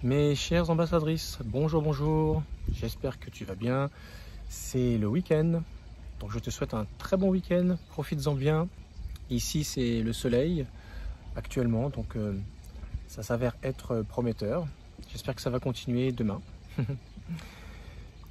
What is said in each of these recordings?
Mes chères ambassadrices, bonjour, bonjour, j'espère que tu vas bien. C'est le week-end, donc je te souhaite un très bon week-end, profites-en bien. Ici c'est le soleil actuellement, donc ça s'avère être prometteur. J'espère que ça va continuer demain.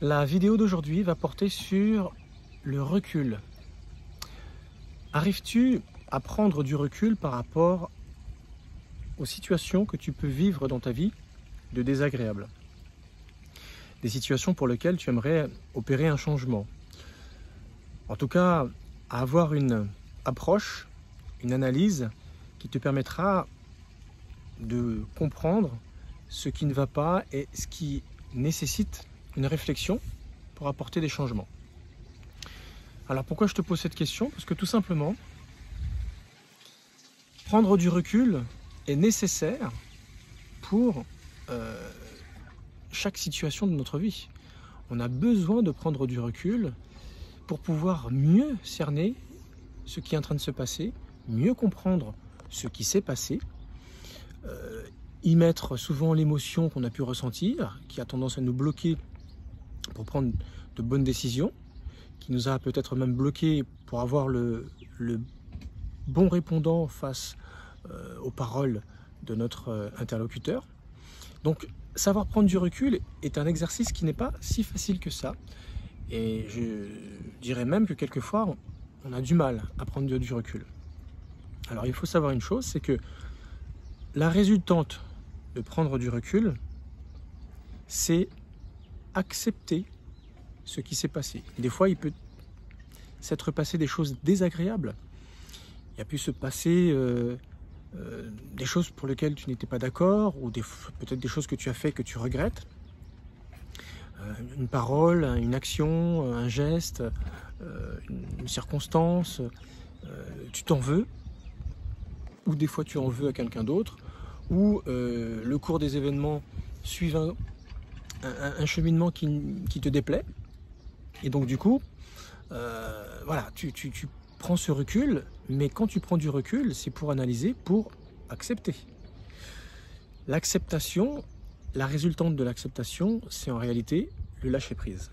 La vidéo d'aujourd'hui va porter sur le recul. Arrives-tu à prendre du recul par rapport aux situations que tu peux vivre dans ta vie de désagréables? Des situations pour lesquelles tu aimerais opérer un changement. En tout cas, avoir une approche, une analyse qui te permettra de comprendre ce qui ne va pas et ce qui nécessite une réflexion pour apporter des changements. Alors pourquoi je te pose cette question? Parce que tout simplement, prendre du recul est nécessaire pour chaque situation de notre vie. On a besoin de prendre du recul pour pouvoir mieux cerner ce qui est en train de se passer, mieux comprendre ce qui s'est passé, y mettre souvent l'émotion qu'on a pu ressentir, qui a tendance à nous bloquer pour prendre de bonnes décisions, qui nous a peut-être même bloqué pour avoir le bon répondant face aux paroles de notre interlocuteur. Donc, savoir prendre du recul est un exercice qui n'est pas si facile que ça. Et je dirais même que quelquefois, on a du mal à prendre du recul. Alors, il faut savoir une chose, c'est que la résultante de prendre du recul, c'est accepter ce qui s'est passé. Des fois, il peut s'être passé des choses désagréables. Il a pu se passer des choses pour lesquelles tu n'étais pas d'accord, ou peut-être des choses que tu as fait que tu regrettes. Une parole, une action, un geste, une circonstance, tu t'en veux, ou des fois tu en veux à quelqu'un d'autre, ou le cours des événements suit un cheminement qui te déplaît, et donc du coup, voilà, tu prends ce recul, mais quand tu prends du recul, c'est pour analyser, pour accepter. L'acceptation, la résultante de l'acceptation, c'est en réalité le lâcher-prise.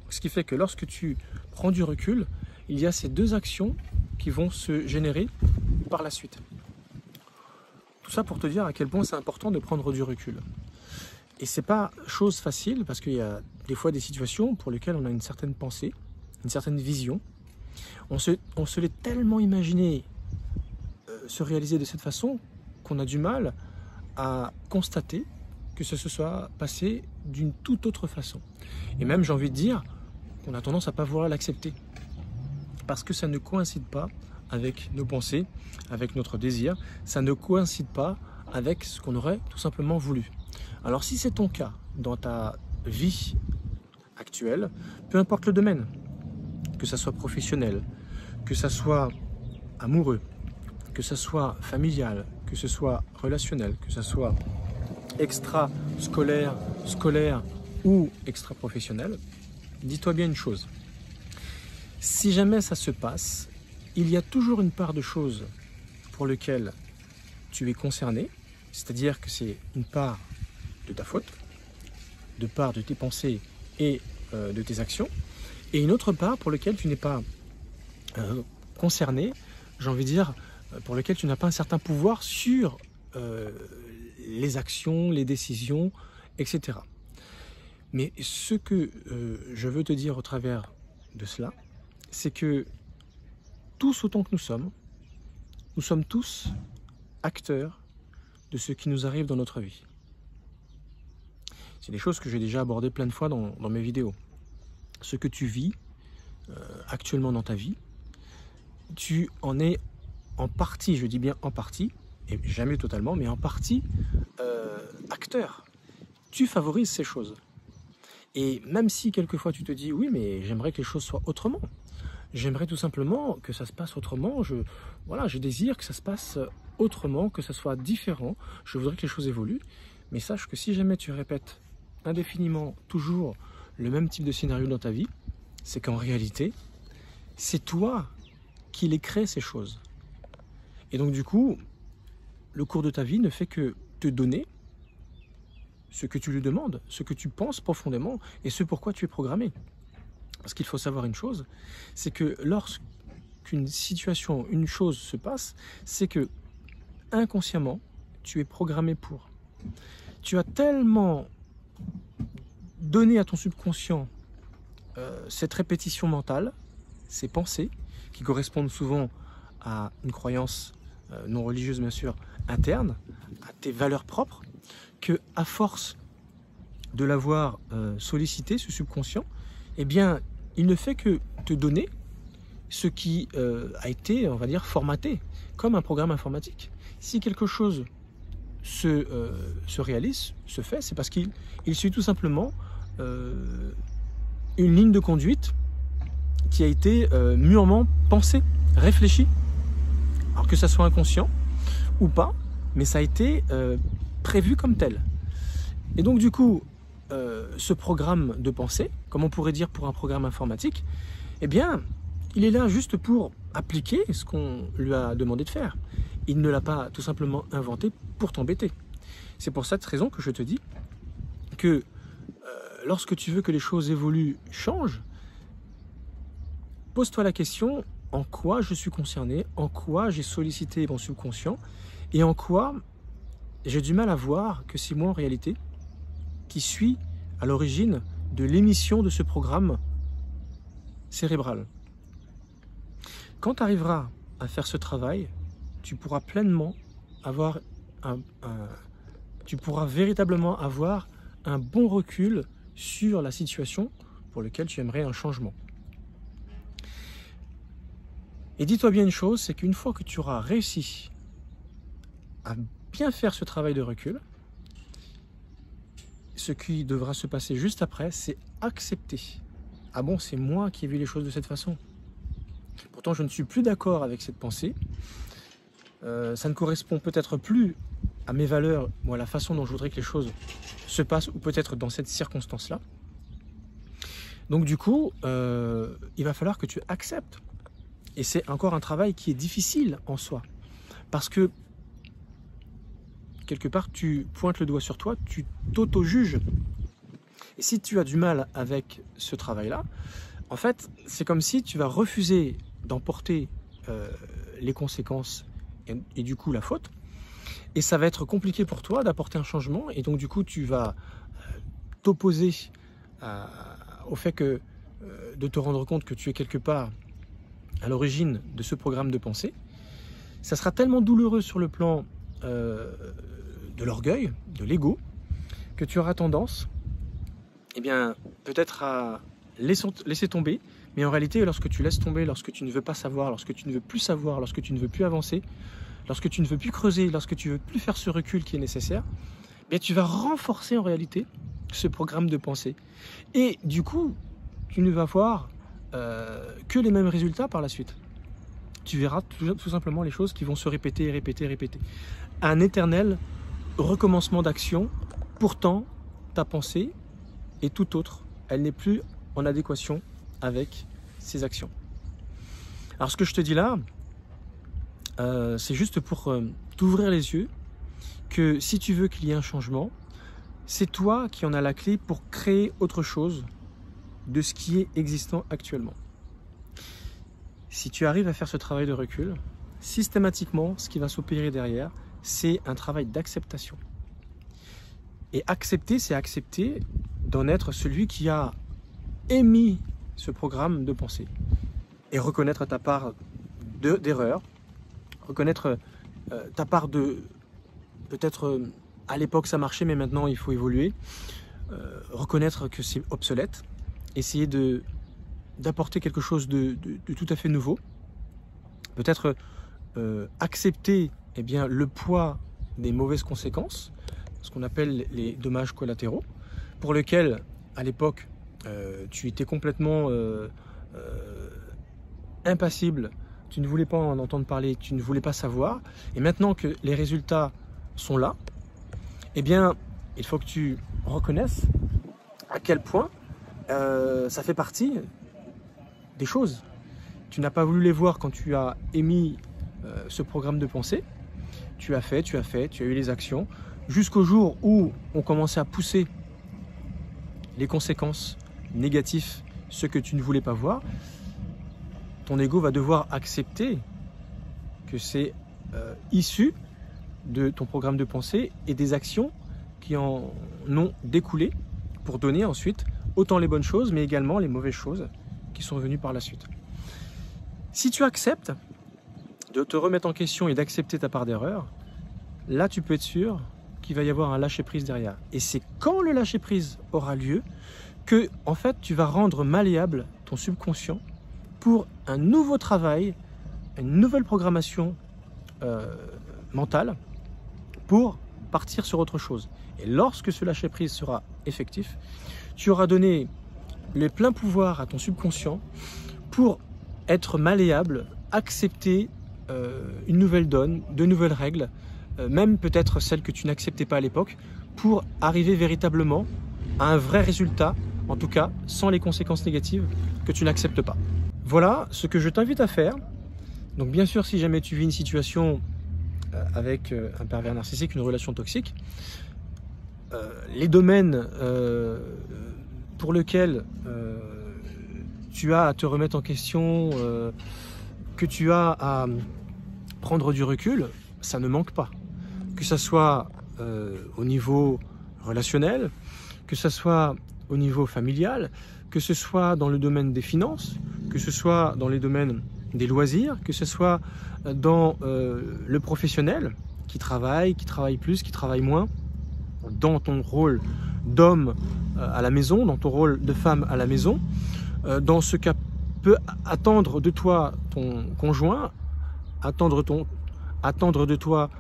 Ce qui fait que lorsque tu prends du recul, il y a ces deux actions qui vont se générer par la suite. Tout ça pour te dire à quel point c'est important de prendre du recul. Et c'est pas chose facile, parce qu'il y a des fois des situations pour lesquelles on a une certaine pensée, une certaine vision. On se l'est tellement imaginé se réaliser de cette façon qu'on a du mal à constater que ce se soit passé d'une toute autre façon. Et même, j'ai envie de dire, qu'on a tendance à ne pas vouloir l'accepter. Parce que ça ne coïncide pas avec nos pensées, avec notre désir, ça ne coïncide pas avec ce qu'on aurait tout simplement voulu. Alors si c'est ton cas dans ta vie actuelle, peu importe le domaine, que ça soit professionnel, que ça soit amoureux, que ça soit familial, que ce soit relationnel, que ça soit extra-scolaire, scolaire ou extra-professionnel, dis-toi bien une chose. Si jamais ça se passe, il y a toujours une part de choses pour lesquelles tu es concerné, c'est-à-dire que c'est une part de ta faute, de part de tes pensées et de tes actions, et une autre part pour laquelle tu n'es pas concerné, j'ai envie de dire, pour laquelle tu n'as pas un certain pouvoir sur les actions, les décisions, etc. Mais ce que je veux te dire au travers de cela, c'est que tous autant que nous sommes tous acteurs de ce qui nous arrive dans notre vie. C'est des choses que j'ai déjà abordées plein de fois dans mes vidéos. Ce que tu vis actuellement dans ta vie, tu en es en partie, je dis bien en partie, et jamais totalement, mais en partie acteur. Tu favorises ces choses. Et même si quelquefois tu te dis, oui, mais j'aimerais que les choses soient autrement. J'aimerais tout simplement que ça se passe autrement. Je désire que ça se passe autrement, que ça soit différent. Je voudrais que les choses évoluent. Mais sache que si jamais tu répètes indéfiniment toujours le même type de scénario dans ta vie, c'est qu'en réalité, c'est toi qui les crée, ces choses. Et donc du coup, le cours de ta vie ne fait que te donner ce que tu lui demandes, ce que tu penses profondément et ce pourquoi tu es programmé. Parce qu'il faut savoir une chose, c'est que lorsqu'une situation, une chose se passe, c'est que inconsciemment, tu es programmé pour. Tu as tellement donné à ton subconscient cette répétition mentale, ces pensées, qui correspondent souvent à une croyance non religieuse bien sûr, interne, à tes valeurs propres, que à force de l'avoir sollicité, ce subconscient, eh bien, il ne fait que te donner ce qui a été, on va dire, formaté, comme un programme informatique. Si quelque chose se réalise, se fait, c'est parce qu'il suit tout simplement une ligne de conduite qui a été mûrement pensée, réfléchie. Alors que ça soit inconscient ou pas, mais ça a été prévu comme tel. Et donc du coup, ce programme de pensée, comme on pourrait dire pour un programme informatique, eh bien, il est là juste pour appliquer ce qu'on lui a demandé de faire. Il ne l'a pas tout simplement inventé pour t'embêter. C'est pour cette raison que je te dis que lorsque tu veux que les choses évoluent, changent, pose-toi la question, en quoi je suis concerné, en quoi j'ai sollicité mon subconscient et en quoi j'ai du mal à voir que c'est moi en réalité qui suis à l'origine de l'émission de ce programme cérébral. Quand tu arriveras à faire ce travail, tu pourras pleinement avoir tu pourras véritablement avoir un bon recul sur la situation pour laquelle tu aimerais un changement. Et dis-toi bien une chose, c'est qu'une fois que tu auras réussi à bien faire ce travail de recul, ce qui devra se passer juste après, c'est accepter. Ah bon, c'est moi qui ai vu les choses de cette façon. Pourtant, je ne suis plus d'accord avec cette pensée. Ça ne correspond peut-être plus à mes valeurs ou à la façon dont je voudrais que les choses se passent, ou peut-être dans cette circonstance-là. Donc du coup, il va falloir que tu acceptes. Et c'est encore un travail qui est difficile en soi. Parce que, quelque part, tu pointes le doigt sur toi, tu t'auto-juges. Et si tu as du mal avec ce travail-là, en fait, c'est comme si tu vas refuser d'emporter les conséquences et du coup la faute. Et ça va être compliqué pour toi d'apporter un changement. Et donc du coup, tu vas t'opposer au fait de te rendre compte que tu es quelque part à l'origine de ce programme de pensée. Ça sera tellement douloureux sur le plan de l'orgueil, de l'ego, que tu auras tendance, eh bien, peut-être à laisser tomber, mais en réalité, lorsque tu laisses tomber, lorsque tu ne veux pas savoir, lorsque tu ne veux plus savoir, lorsque tu ne veux plus avancer, lorsque tu ne veux plus creuser, lorsque tu ne veux plus faire ce recul qui est nécessaire, eh bien, tu vas renforcer en réalité ce programme de pensée. Et du coup, tu ne vas voir que les mêmes résultats par la suite. Tu verras tout simplement les choses qui vont se répéter, répéter, répéter. Un éternel recommencement d'action. Pourtant, ta pensée est tout autre. Elle n'est plus en adéquation avec ses actions. Alors ce que je te dis là, c'est juste pour t'ouvrir les yeux que si tu veux qu'il y ait un changement, c'est toi qui en as la clé pour créer autre chose de ce qui est existant actuellement. Si tu arrives à faire ce travail de recul, systématiquement, ce qui va s'opérer derrière, c'est un travail d'acceptation. Et accepter, c'est accepter d'en être celui qui a émis ce programme de pensée. Et reconnaître ta part d'erreur, reconnaître ta part de... Peut-être à l'époque ça marchait, mais maintenant il faut évoluer. Reconnaître que c'est obsolète. Essayer d'apporter quelque chose de tout à fait nouveau. Peut-être accepter eh bien, le poids des mauvaises conséquences, ce qu'on appelle les dommages collatéraux, pour lesquels, à l'époque, tu étais complètement impassible, tu ne voulais pas en entendre parler, tu ne voulais pas savoir, et maintenant que les résultats sont là, eh bien, il faut que tu reconnaisses à quel point ça fait partie des choses. Tu n'as pas voulu les voir quand tu as émis ce programme de pensée. Tu as eu les actions. jusqu'au jour où on commençait à pousser les conséquences négatives, ce que tu ne voulais pas voir, ton ego va devoir accepter que c'est issu de ton programme de pensée et des actions qui en ont découlé pour donner ensuite autant les bonnes choses, mais également les mauvaises choses qui sont venues par la suite. Si tu acceptes de te remettre en question et d'accepter ta part d'erreur, là tu peux être sûr qu'il va y avoir un lâcher-prise derrière. Et c'est quand le lâcher-prise aura lieu que en fait tu vas rendre malléable ton subconscient pour un nouveau travail, une nouvelle programmation mentale pour partir sur autre chose. Et lorsque ce lâcher-prise sera effectif, tu auras donné le plein pouvoir à ton subconscient pour être malléable, accepter une nouvelle donne, de nouvelles règles, même peut-être celles que tu n'acceptais pas à l'époque, pour arriver véritablement à un vrai résultat, en tout cas sans les conséquences négatives que tu n'acceptes pas. Voilà ce que je t'invite à faire. Donc bien sûr, si jamais tu vis une situation avec un pervers narcissique, une relation toxique, les domaines pour lesquels tu as à te remettre en question, que tu as à prendre du recul, ça ne manque pas. Que ce soit au niveau relationnel, que ce soit au niveau familial, que ce soit dans le domaine des finances, que ce soit dans les domaines des loisirs, que ce soit dans le professionnel, qui travaille plus, qui travaille moins, dans ton rôle d'homme à la maison, dans ton rôle de femme à la maison, dans ce qu'a peut attendre de toi ton conjoint, attendre de toi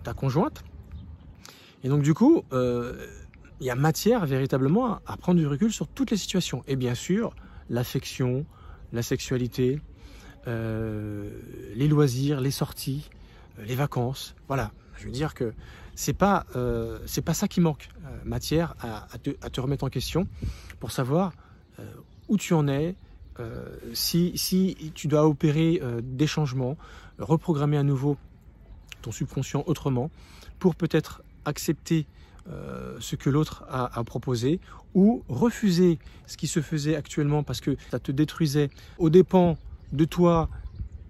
ta conjointe. Et donc du coup, il y a matière véritablement à prendre du recul sur toutes les situations. Et bien sûr, l'affection, la sexualité, les loisirs, les sorties, les vacances. Voilà, je veux dire que c'est pas ça qui manque. Matière à te remettre en question pour savoir où tu en es, si tu dois opérer des changements, reprogrammer à nouveau ton subconscient autrement pour peut-être accepter ce que l'autre a proposé ou refuser ce qui se faisait actuellement parce que ça te détruisait aux dépens de toi,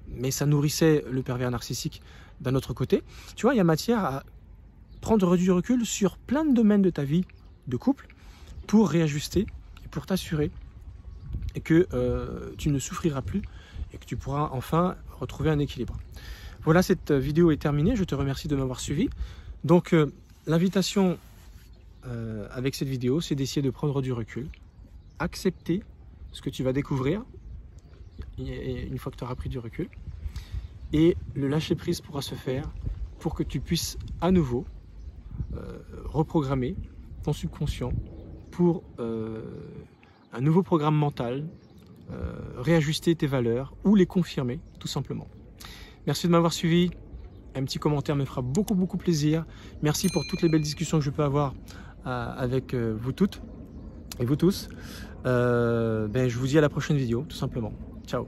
mais ça nourrissait le pervers narcissique d'un autre côté. Tu vois, il y a matière à prendre du recul sur plein de domaines de ta vie de couple pour réajuster et pour t'assurer que tu ne souffriras plus et que tu pourras enfin retrouver un équilibre. Voilà, cette vidéo est terminée. Je te remercie de m'avoir suivi. Donc, l'invitation avec cette vidéo, c'est d'essayer de prendre du recul, accepter ce que tu vas découvrir une fois que tu auras pris du recul, et le lâcher-prise pourra se faire pour que tu puisses à nouveau reprogrammer ton subconscient pour un nouveau programme mental, réajuster tes valeurs ou les confirmer tout simplement. Merci de m'avoir suivi. Un petit commentaire me fera beaucoup plaisir. Merci pour toutes les belles discussions que je peux avoir avec vous toutes et vous tous. Je vous dis à la prochaine vidéo, tout simplement. Ciao.